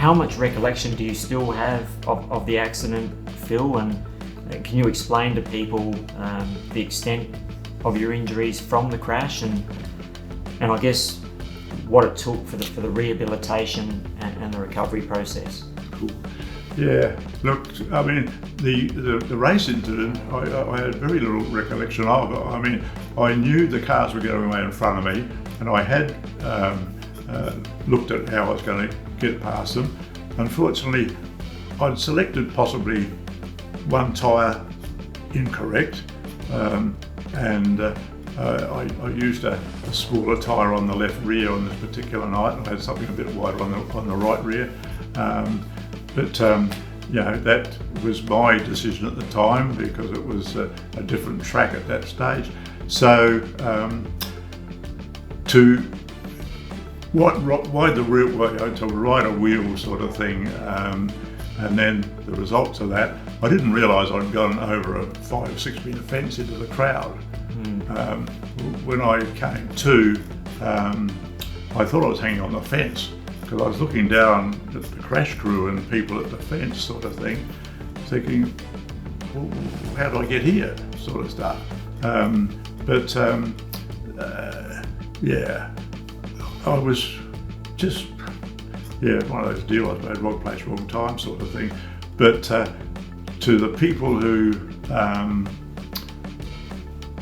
How much recollection do you still have of the accident, Phil? And can you explain to people the extent of your injuries from the crash, and I guess what it took for the rehabilitation and the recovery process? Cool. Yeah, look, I mean, the race incident, I had very little recollection of. I mean, I knew the cars were going away in front of me, and I had looked at how I was going to get past them. Unfortunately, I'd selected possibly one tyre incorrect, and I used a smaller tyre on the left rear on this particular night, and I had something a bit wider on the right rear. But you know, that was my decision at the time because it was a different track at that stage. So to ride a wheel sort of thing, and then the results of that, I didn't realise I'd gone over a 5 or 6 metre fence into the crowd. When I came to, I thought I was hanging on the fence because I was looking down at the crash crew and people at the fence sort of thing, thinking, well, how did I get here, sort of stuff. Yeah, I was just, one of those deals, I made wrong place, wrong time sort of thing. But to the people who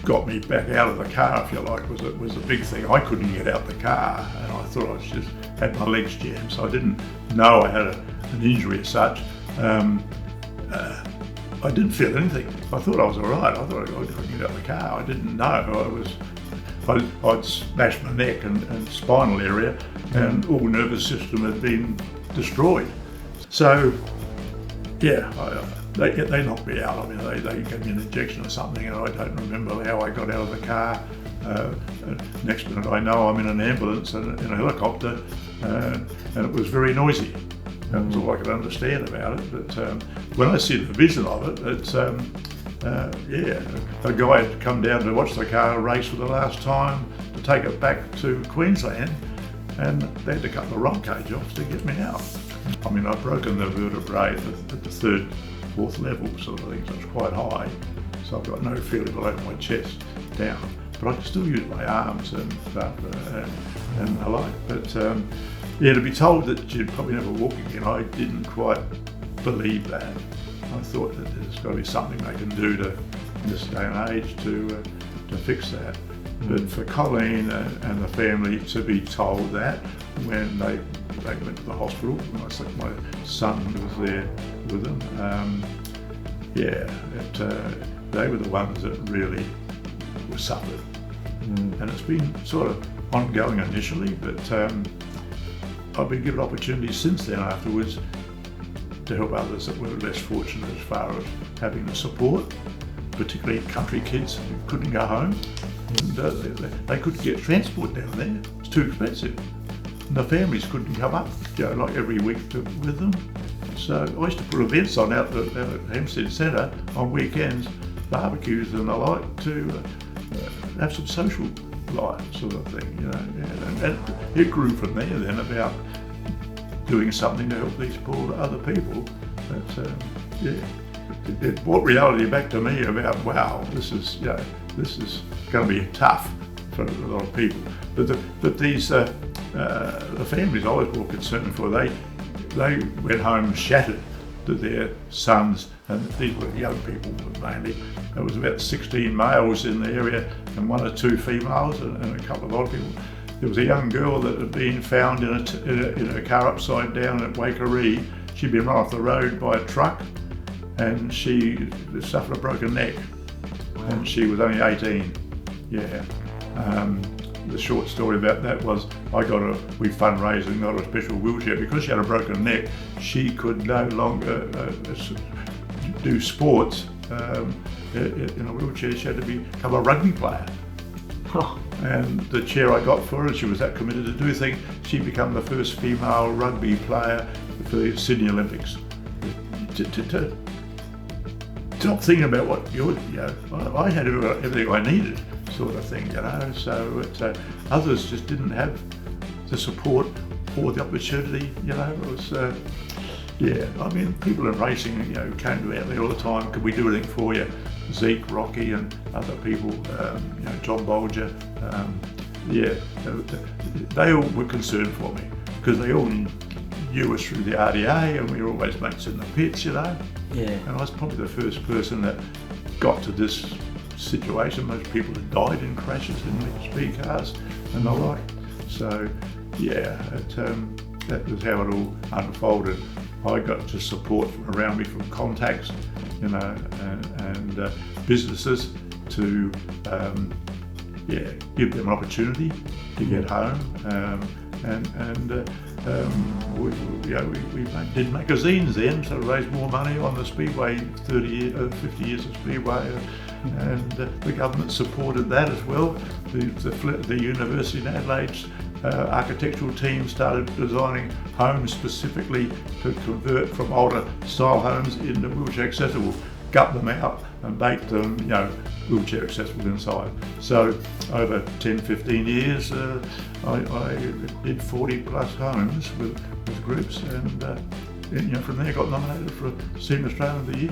got me back out of the car, if you like, was a big thing. I couldn't get out the car, and I thought I was just had my legs jammed, so I didn't know I had an injury as such. I didn't feel anything. I thought I was all right. I thought I couldn't get out the car. I didn't know. I'd smashed my neck and spinal area, and all nervous system had been destroyed. So, yeah, they knocked me out. I mean, they gave me an injection or something, and I don't remember how I got out of the car. Next minute I know I'm in an ambulance and in a helicopter, and it was very noisy. That was all I could understand about it. But when I see the vision of it, it's a guy had come down to watch the car race for the last time to take it back to Queensland, and they had to cut the roll cage off to get me out. I mean, I've broken the vertebrae at the third, fourth level sort of thing, so it's quite high. So I've got no feeling below my chest down, but I can still use my arms and stuff and the like. But to be told that you'd probably never walk again, I didn't quite believe that. I thought that there's got to be something they can do in this day and age to fix that. But for Colleen and the family to be told that when they went to the hospital, my son was there with them, they were the ones that really were suffered. And it's been sort of ongoing initially, but I've been given opportunities since then afterwards to help others that were less fortunate as far as having the support, particularly country kids who couldn't go home. And, they couldn't get transport down there, it's too expensive. And the families couldn't come up, like every week with them. So I used to put events on out at Hampstead Centre on weekends, barbecues and the like, to have some social life sort of thing, And it grew from there then about doing something to help these poor other people. But it brought reality back to me about, wow, this is going to be tough for a lot of people. But these the families I was more concerned for, they went home shattered to their sons, and these were young people mainly. There was about 16 males in the area and 1 or 2 females and a couple of odd people. There was a young girl that had been found in a car upside down at Waikerie. She'd been run off the road by a truck, and she suffered a broken neck, and she was only 18. The short story about that was we fundraised and got a special wheelchair. Because she had a broken neck, she could no longer do sports in a wheelchair. She had to become a rugby player. And the chair I got for her, she was that committed to do things, she became the first female rugby player for the Sydney Olympics. To stop thinking about what I had everything I needed, sort of thing, So others just didn't have the support for the opportunity. You know, it was. Yeah, I mean, people in racing, you know, came to out there all the time. Could we do anything for you? Zeke, Rocky, and other people. You know, John Bolger. Yeah, they all were concerned for me because they all knew us through the RDA, and we were always mates in the pits, you know. Yeah. And I was probably the first person that got to this situation. Most people had died in crashes in speed cars and the like. So, yeah, that was how it all unfolded. I got to support around me from contacts, you know, and businesses to give them an opportunity to get home, we did magazines then, so raised more money on the Speedway, 50 years of Speedway, and the government supported that as well. The University in Adelaide's architectural team started designing homes specifically to convert from older style homes into wheelchair accessible, gut them out and make them, you know, wheelchair accessible inside. So over 10-15 years, I did 40 plus homes with groups, and you know, from there got nominated for Senior Australian of the Year.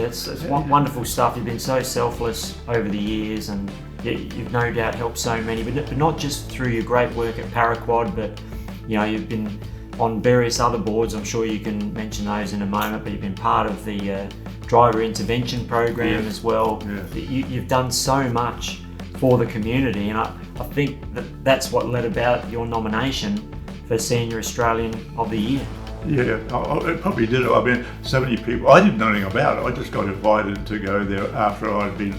It's wonderful stuff. You've been so selfless over the years, and you've no doubt helped so many, but not just through your great work at Paraquad, but you know, you've been on various other boards. I'm sure you can mention those in a moment, but you've been part of the driver intervention program as well. You've done so much for the community, and I think that's what led about your nomination for Senior Australian of the Year. Yeah, it probably did. I mean, so many people, I didn't know anything about it. I just got invited to go there after I'd been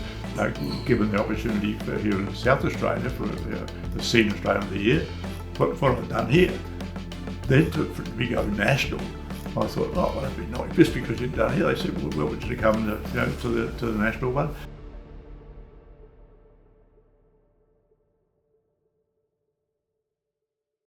given the opportunity here in South Australia for the Senior Australian of the Year. What I'd done here. Then to be go national, I thought, oh, that'd be nice. Just because you'd done here, they said, well, we want you to come to the national one.